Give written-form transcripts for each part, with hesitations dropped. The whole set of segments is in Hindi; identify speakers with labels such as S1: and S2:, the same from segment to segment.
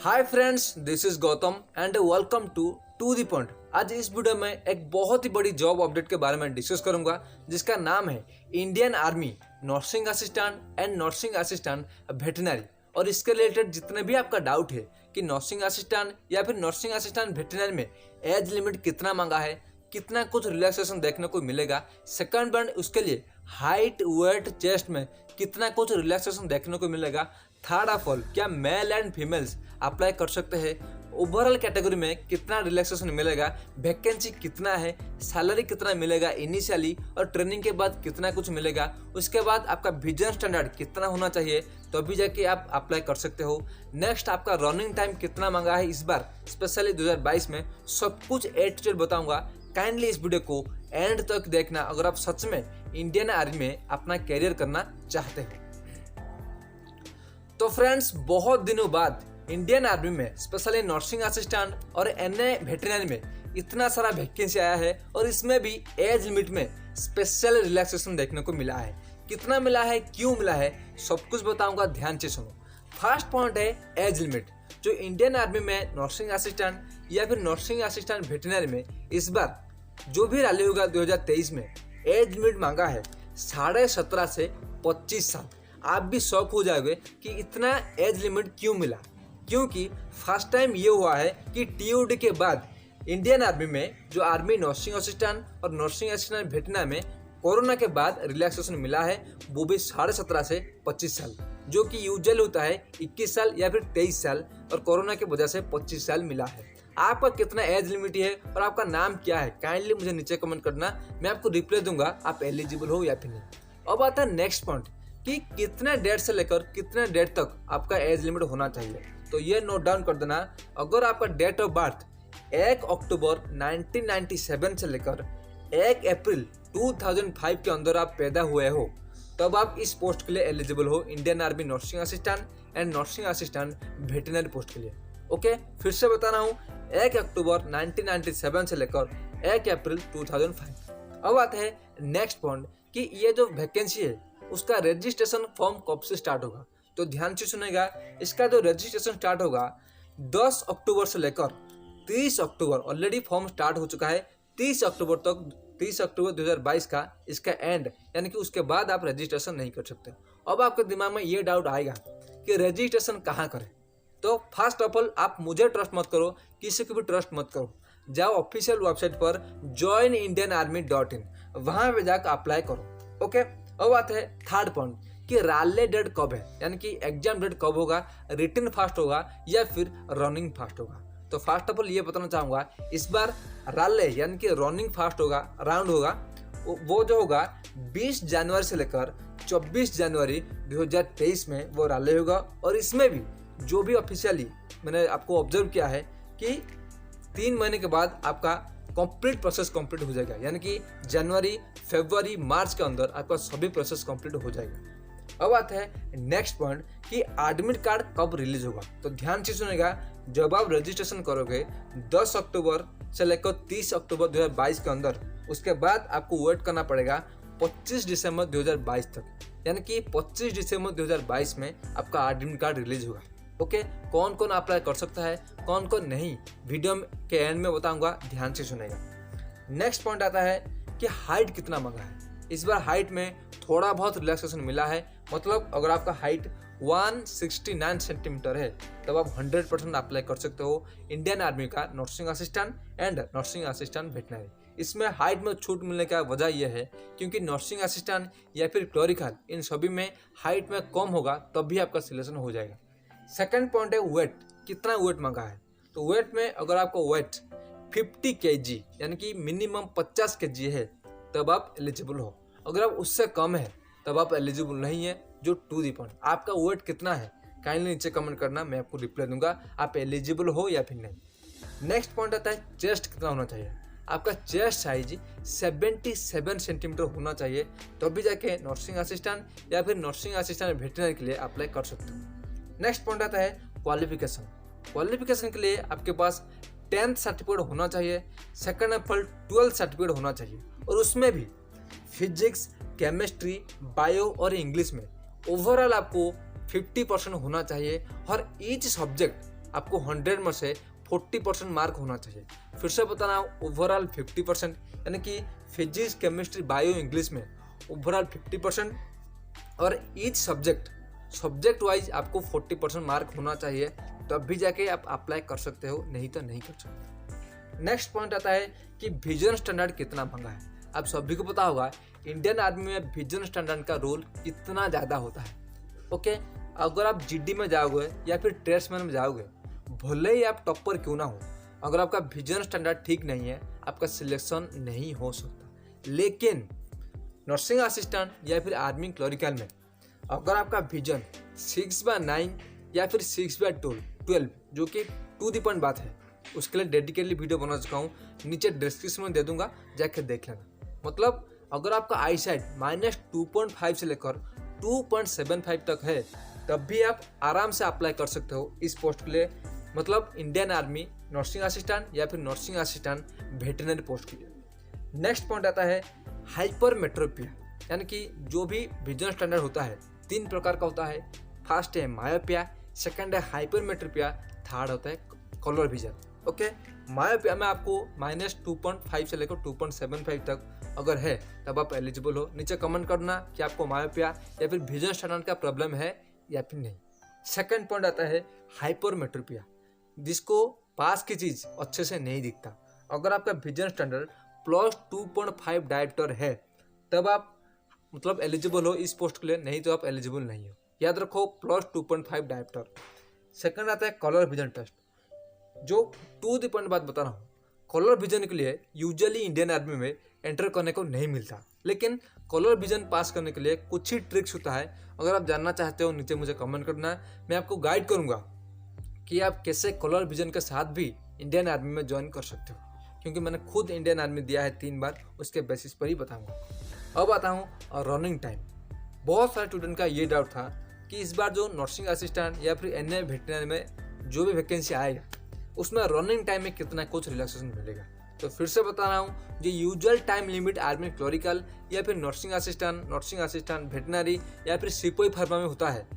S1: Hi friends, this is Gautam and welcome to the point. आज इस वीडियो में एक बहुत ही बड़ी जॉब अपडेट के बारे में डिस्कस करूंगा जिसका नाम है Indian army nursing assistant and nursing assistant veterinary. और इसके रिलेटेड जितने भी आपका डाउट है कि नर्सिंग असिस्टेंट या फिर नर्सिंग असिस्टेंट वेटनरी में एज लिमिट कितना मांगा है, कितना कुछ रिलैक्सेशन देखने को मिलेगा, सेकंड पॉइंट उसके लिए हाइट वेट चेस्ट में कितना कुछ रिलैक्सेशन देखने को मिलेगा, थर्ड ऑफ ऑल क्या मेल एंड फीमेल्स अप्लाई कर सकते हैं, ओवरऑल कैटेगरी में कितना रिलैक्सेशन मिलेगा, वैकेंसी कितना है, सैलरी कितना मिलेगा इनिशियली और ट्रेनिंग के बाद कितना कुछ मिलेगा, उसके बाद आपका विजन स्टैंडर्ड कितना होना चाहिए तो अभी जाके आप अप्लाई कर सकते हो। नेक्स्ट आपका रनिंग टाइम कितना मांगा है इस बार स्पेशली 2022 में, सब कुछ ए टू जेड बताऊंगा। काइंडली इस वीडियो को एंड तक देखना अगर आप सच में इंडियन आर्मी में अपना कैरियर करना चाहते हो। तो फ्रेंड्स, बहुत दिनों बाद इंडियन आर्मी में स्पेशली नर्सिंग असिस्टेंट और एनए वेटरनरी में इतना सारा वैकेंसी आया है और इसमें भी एज लिमिट में स्पेशल रिलैक्सेशन देखने को मिला है। कितना मिला है, क्यों मिला है, सब कुछ बताऊंगा, ध्यान से सुनो। फर्स्ट पॉइंट है एज लिमिट। जो इंडियन आर्मी में नर्सिंग असिस्टेंट या फिर नर्सिंग असिस्टेंट वेटरनरी में इस बार जो भी रैली होगा 2023 में एज लिमिट मांगा है 17.5 से 25 साल। आप भी शॉक हो जाओगे कि इतना एज लिमिट क्यों मिला, क्योंकि फर्स्ट टाइम ये हुआ है कि टीओडी के बाद इंडियन आर्मी में जो आर्मी नर्सिंग असिस्टेंट और नर्सिंग असिस्टेंट वेटरनरी में कोरोना के बाद रिलैक्सेशन मिला है, वो भी 17.5 से 25 साल, जो कि यूजुअल होता है 21 साल या फिर 23 साल और कोरोना की वजह से 25 साल मिला है। आपका कितना एज लिमिट है और आपका नाम क्या है, काइंडली मुझे नीचे कमेंट करना, मैं आपको रिप्लाई दूंगा आप एलिजिबल हो या फिर नहीं। अब आता है नेक्स्ट पॉइंट कि कितने डेट से लेकर कितने डेट तक आपका एज लिमिट होना चाहिए। तो ये नोट डाउन कर देना, अगर आपका डेट ऑफ बर्थ 1 अक्टूबर 1997 से लेकर 1 अप्रैल 2005 के अंदर आप पैदा हुए हो तब आप इस पोस्ट के लिए एलिजिबल हो, Indian army nursing assistant and nursing assistant veterinary post के लिए। ओके, फिर से बता रहा हूँ, 1 अक्टूबर 1997 से लेकर 1 अप्रैल 2005। अब आता है नेक्स्ट पॉइंट कि ये जो वैकेंसी है उसका रजिस्ट्रेशन फॉर्म कब से स्टार्ट होगा। तो ध्यान से सुनेगा, इसका जो रजिस्ट्रेशन स्टार्ट होगा 10 अक्टूबर से लेकर 30 अक्टूबर, ऑलरेडी फॉर्म स्टार्ट हो चुका है 30 अक्टूबर तक, 30 अक्टूबर 2022 का इसका एंड, यानी कि उसके बाद आप रजिस्ट्रेशन नहीं कर सकते। अब आपके दिमाग में ये डाउट आएगा कि रजिस्ट्रेशन कहाँ करें। तो फर्स्ट ऑफ ऑल आप मुझे ट्रस्ट मत करो, किसी को भी ट्रस्ट मत करो, जाओ ऑफिशियल वेबसाइट पर joinindianarmy.in, वहां पे जाकर अप्लाई करो। ओके, अब आता है थर्ड पॉइंट कि रैली डेट कब है, यानी कि एग्जाम डेट कब होगा, रिटन फास्ट होगा या फिर रनिंग फास्ट होगा। तो फर्स्ट ऑफ ऑल ये बताना चाहूंगा, इस बार रैली यानी कि रनिंग फास्ट होगा, राउंड होगा, वो जो होगा 20 जनवरी से लेकर 24 जनवरी 2023 में वो रैली होगा। और इसमें भी जो भी ऑफिशियली मैंने आपको ऑब्जर्व किया है कि 3 महीने के बाद आपका कंप्लीट प्रोसेस कंप्लीट हो जाएगा, यानी कि जनवरी फरवरी मार्च के अंदर आपका सभी प्रोसेस कंप्लीट हो जाएगा। अब आता है नेक्स्ट पॉइंट कि एडमिट कार्ड कब रिलीज होगा। तो ध्यान से सुनेगा, जब आप रजिस्ट्रेशन करोगे 10 अक्टूबर से लेकर 30 अक्टूबर 2022 के अंदर, उसके बाद आपको वेट करना पड़ेगा 25 दिसंबर 2022 तक, यानी कि 25 दिसंबर 2022 में आपका एडमिट कार्ड रिलीज होगा। ओके, कौन कौन अप्लाई कर सकता है, कौन कौन नहीं, वीडियो के एंड में बताऊंगा, ध्यान से सुनेगा। नेक्स्ट पॉइंट आता है कि हाइट कितना मांगा है। इस बार हाइट में थोड़ा बहुत रिलैक्सेशन मिला है, मतलब अगर आपका हाइट 169 सेंटीमीटर है तब आप 100% अप्लाई कर सकते हो इंडियन आर्मी का nursing assistant and nursing assistant veterinary. इसमें हाइट में छूट मिलने का वजह यह है क्योंकि नर्सिंग असिस्टेंट या फिर क्लरिकल, इन सभी में हाइट में कम होगा तब भी आपका सिलेक्शन हो जाएगा। सेकंड पॉइंट है वेट, कितना वेट मांगा है। तो वेट में अगर आपको वेट 50 kg यानी कि मिनिमम 50 kg है तब आप एलिजिबल हो, अगर आप उससे कम है तब आप एलिजिबल नहीं है। जो टू दी पॉइंट, आपका वेट कितना है काइंडली नीचे कमेंट करना, मैं आपको रिप्लाई दूंगा आप एलिजिबल हो या फिर नहीं। नेक्स्ट पॉइंट आता है चेस्ट कितना होना चाहिए। आपका चेस्ट साइज 77 सेंटीमीटर होना चाहिए, तब भी जाके नर्सिंग असिस्टेंट या फिर नर्सिंग असिस्टेंट वेटरनरी के लिए अप्लाई कर सकते हो। नेक्स्ट पॉइंट आता है क्वालिफिकेशन। क्वालिफिकेशन के लिए आपके पास 10th सर्टिफिकेट होना चाहिए, second of all 12th certificate होना चाहिए, और उसमें भी फिजिक्स, केमिस्ट्री, बायो और इंग्लिश में ओवरऑल आपको 50% होना चाहिए और ईच सब्जेक्ट आपको 100 में से 40% मार्क होना चाहिए। फिर से बता रहा हूँ, ओवरऑल 50%, यानी कि फिजिक्स, केमिस्ट्री, बायो, इंग्लिश में ओवरऑल 50% और ईच सब्जेक्ट वाइज आपको 40% मार्क होना चाहिए, तब भी जाके आप अप्लाई कर सकते हो, नहीं तो नहीं कर सकते। नेक्स्ट पॉइंट आता है कि विजन स्टैंडर्ड कितना महंगा है। आप सभी को पता होगा इंडियन आर्मी में विजन स्टैंडर्ड का रोल कितना ज़्यादा होता है। ओके, अगर आप जीडी में जाओगे या फिर ट्रेड्समैन में जाओगे, भले ही आप टॉपर क्यों ना हो, अगर आपका विजन स्टैंडर्ड ठीक नहीं है, आपका सिलेक्शन नहीं हो सकता। लेकिन नर्सिंग असिस्टेंट या फिर आर्मी क्लरिकल में अगर आपका विजन 6/9 या फिर 6/12, जो कि टू द पॉइंट बात है, उसके लिए डेडिकेटली वीडियो बना चुका हूँ, नीचे डिस्क्रिप्शन में दे दूंगा, जाके देख लेना। मतलब अगर आपका आई साइड -2.5 से लेकर 2.75 तक है, तब भी आप आराम से अप्लाई कर सकते हो इस पोस्ट के लिए, मतलब इंडियन आर्मी नर्सिंग असिस्टेंट या फिर नर्सिंग असिस्टेंट वेटरनरी पोस्ट के लिए। नेक्स्ट पॉइंट आता है हाइपरमेट्रोपिया, यानी कि जो भी विजन स्टैंडर्ड होता है 3 प्रकार का होता है। फर्स्ट है मायोपिया, सेकंड है हाइपरमेट्रोपिया, थर्ड होता है कलर विजन। ओके, मायोपिया में आपको -2.5 से लेकर 2.75 तक अगर है, तब आप एलिजिबल हो। नीचे कमेंट करना कि आपको मायोपिया या फिर विजन स्टैंडर्ड का प्रॉब्लम है या फिर नहीं। सेकंड पॉइंट आता है हाइपरमेट्रोपिया, जिसको पास की चीज अच्छे से नहीं दिखता। अगर आपका विजन स्टैंडर्ड +2.5 डायप्टर है, तब आप मतलब एलिजिबल हो इस पोस्ट के लिए, नहीं तो आप एलिजिबल नहीं हो। याद रखो, +2.5 डायप्टर। सेकंड आता है कलर विजन टेस्ट, जो टू द पॉइंट बात बता रहा हूँ। कलर विजन के लिए यूजुअली इंडियन आर्मी में एंटर करने को नहीं मिलता, लेकिन कलर विजन पास करने के लिए कुछ ही ट्रिक्स होता है। अगर आप जानना चाहते हो, नीचे मुझे कमेंट करना है, मैं आपको गाइड करूंगा कि आप कैसे कलर विजन के साथ भी इंडियन आर्मी में ज्वाइन कर सकते हो, क्योंकि मैंने खुद इंडियन आर्मी दिया है 3 बार, उसके बेसिस पर ही बताऊंगा। अब आता हूँ रनिंग टाइम। बहुत सारे स्टूडेंट का ये डाउट था कि इस बार जो नर्सिंग असिस्टेंट या फिर एनए वेटरनरी में जो भी वैकेंसी आएगा, उसमें रनिंग टाइम में कितना कुछ रिलैक्सेशन मिलेगा। तो फिर से बता रहा हूँ, जो usual time limit army clerical या फिर नर्सिंग असिस्टेंट वेटरनरी या फिर सिपाही फार्मा में होता है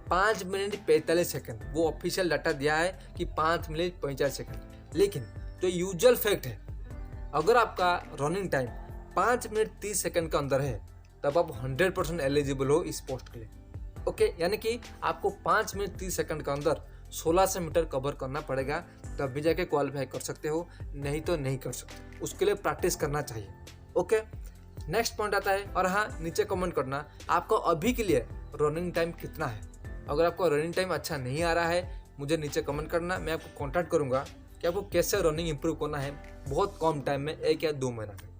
S1: 5 मिनट 45 सेकंड। वो ऑफिशियल डाटा दिया है कि 5 मिनट 45 सेकंड, लेकिन जो यूजुअल फैक्ट है, अगर आपका रनिंग टाइम 5 मिनट 30 सेकंड का अंदर है, तब आप 100% एलिजिबल हो इस पोस्ट के लिए। ओके, यानी कि आपको 5 मिनट 30 सेकंड के अंदर 1600 मीटर कवर करना पड़ेगा, तब भी जाके क्वालिफाई कर सकते हो, नहीं तो नहीं कर सकते। उसके लिए प्रैक्टिस करना चाहिए। ओके, नेक्स्ट पॉइंट आता है, और हाँ, नीचे कमेंट करना आपको अभी के लिए रनिंग टाइम कितना है। अगर आपको रनिंग टाइम अच्छा नहीं आ रहा है, मुझे नीचे कमेंट करना, मैं आपको कॉन्टैक्ट करूँगा कि आपको कैसे रनिंग इंप्रूव करना है बहुत कम टाइम में, 1 या 2 महीना में।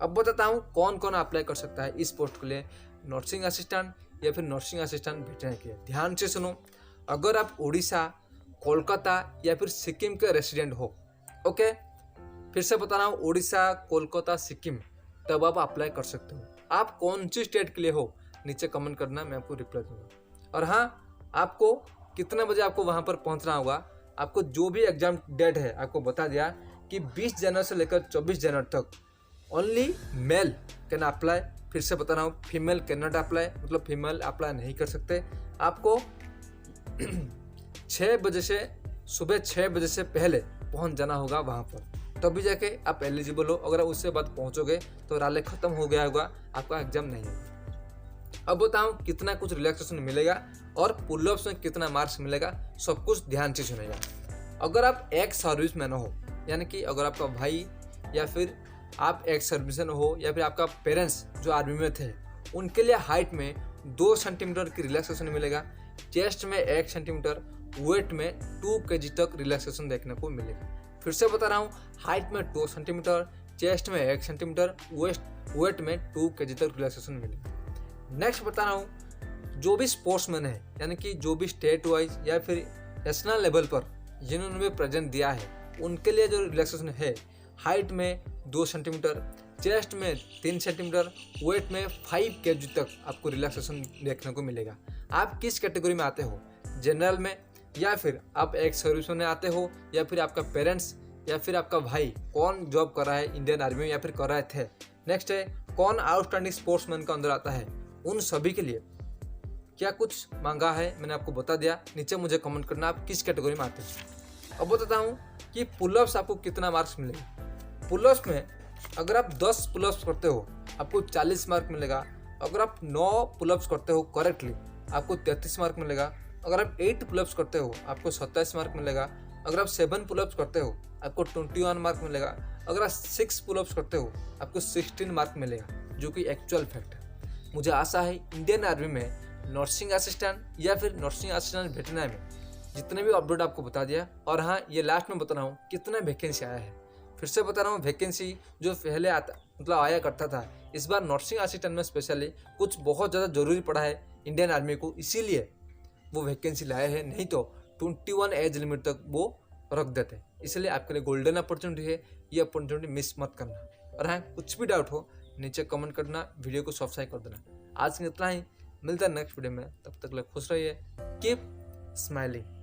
S1: अब बताता हूँ कौन कौन अप्लाई कर सकता है इस पोस्ट के लिए, नर्सिंग असिस्टेंट या फिर नर्सिंग असिस्टेंट वेटरनरी के लिए। ध्यान से सुनो, अगर आप उड़ीसा, कोलकाता या फिर सिक्किम के रेसिडेंट हो, ओके, फिर से बता रहा हूँ, उड़ीसा, कोलकाता, सिक्किम, तब आप अप्लाई कर सकते हो। आप कौन सी स्टेट के लिए हो, नीचे कमेंट करना, मैं आपको रिप्लाई दूंगा। और हाँ, आपको कितने बजे आपको वहाँ पर पहुँचना होगा, आपको जो भी एग्जाम डेट है आपको बता दिया कि 20 जनवरी से लेकर 24 जनवरी तक ओनली मेल कैन अप्लाई। फिर से बता रहा हूँ, फीमेल कैन नॉट अप्लाई, मतलब फीमेल अप्लाई नहीं कर सकते। आपको 6 बजे से, सुबह 6 बजे से पहले पहुँच जाना होगा वहाँ पर, तभी जाके आप एलिजिबल हो। अगर आप उससे बाद पहुँचोगे तो राले खत्म हो गया होगा, आपका एग्जाम नहीं होगा। अब बताऊँ कितना कुछ रिलैक्सेशन मिलेगा और पुलअप्स में कितना मार्क्स मिलेगा, सब कुछ ध्यान से सुनेगा। अगर आप एक सर्विसमैन हो, यानी कि अगर आपका भाई या फिर आप एक सर्विसमैन हो या फिर आपका पेरेंट्स जो आर्मी में थे, उनके लिए हाइट में 2 सेंटीमीटर की रिलैक्सेशन मिलेगा, चेस्ट में 1 सेंटीमीटर, वेट में 2 kg तक रिलैक्सेशन देखने को मिलेगा। फिर से बता रहा हूँ, हाइट में 2 सेंटीमीटर, चेस्ट में 1 सेंटीमीटर, वेट में 2 kg तक रिलैक्सेशन मिलेगा। नेक्स्ट बता रहा हूँ, जो भी स्पोर्ट्समैन है, यानी कि जो भी स्टेट वाइज या फिर नेशनल लेवल पर जिन्होंने भी प्रेजेंट दिया है, उनके लिए जो रिलैक्सेशन है, हाइट में 2 सेंटीमीटर, चेस्ट में 3 सेंटीमीटर, वेट में 5 kg तक आपको रिलैक्सेशन देखने को मिलेगा। आप किस कैटेगरी में आते हो, जनरल में, या फिर आप एक सर्विस में आते हो, या फिर आपका पेरेंट्स या फिर आपका भाई कौन जॉब कर रहा है इंडियन आर्मी में या फिर कर रहे थे। नेक्स्ट है, कौन आउटस्टैंडिंग स्पोर्ट्समैन का अंदर आता है, उन सभी के लिए क्या कुछ मांगा है मैंने आपको बता दिया। नीचे मुझे कमेंट करना आप किस कैटेगरी में आते हैं। अब बताता हूँ कि पुलअप्स आपको कितना मार्क्स मिलेगा। पुलअप्स में अगर आप 10 पुलअप्स करते हो आपको 40 मार्क मिलेगा। अगर आप 9 पुलअप्स करते हो करेक्टली आपको 33 मार्क मिलेगा। अगर आप 8 पुलअप्स करते हो आपको 27 मार्क मिलेगा। अगर आप 7 पुलअप्स करते हो आपको 21 मार्क मिलेगा। अगर आप 6 पुलअप्स करते हो आपको 16 मार्क मिलेगा, जो कि एक्चुअल फैक्ट है। मुझे आशा है इंडियन आर्मी में नर्सिंग असिस्टेंट या फिर नर्सिंग असिस्टेंट वेटरनरी में जितने भी अपडेट आपको बता दिया। और हाँ, ये लास्ट में बता रहा हूँ कितना वैकेंसी आया है। फिर से बता रहा हूँ, वैकेंसी जो पहले आया करता था, इस बार नर्सिंग असिस्टेंट में स्पेशली कुछ बहुत ज़्यादा ज़रूरी पड़ा है इंडियन आर्मी को, इसीलिए वो वैकेंसी लाए हैं। नहीं तो 21 एज लिमिट तक वो रख देते। इसलिए आपके लिए गोल्डन अपॉर्चुनिटी है, ये अपॉर्चुनिटी मिस मत करना। और हाँ, कुछ भी डाउट हो नीचे कमेंट करना, वीडियो को सब्सक्राइब कर देना। आज के इतना ही, मिलता है नेक्स्ट वीडियो में। तब तक खुश रहिए, कीप स्माइलिंग।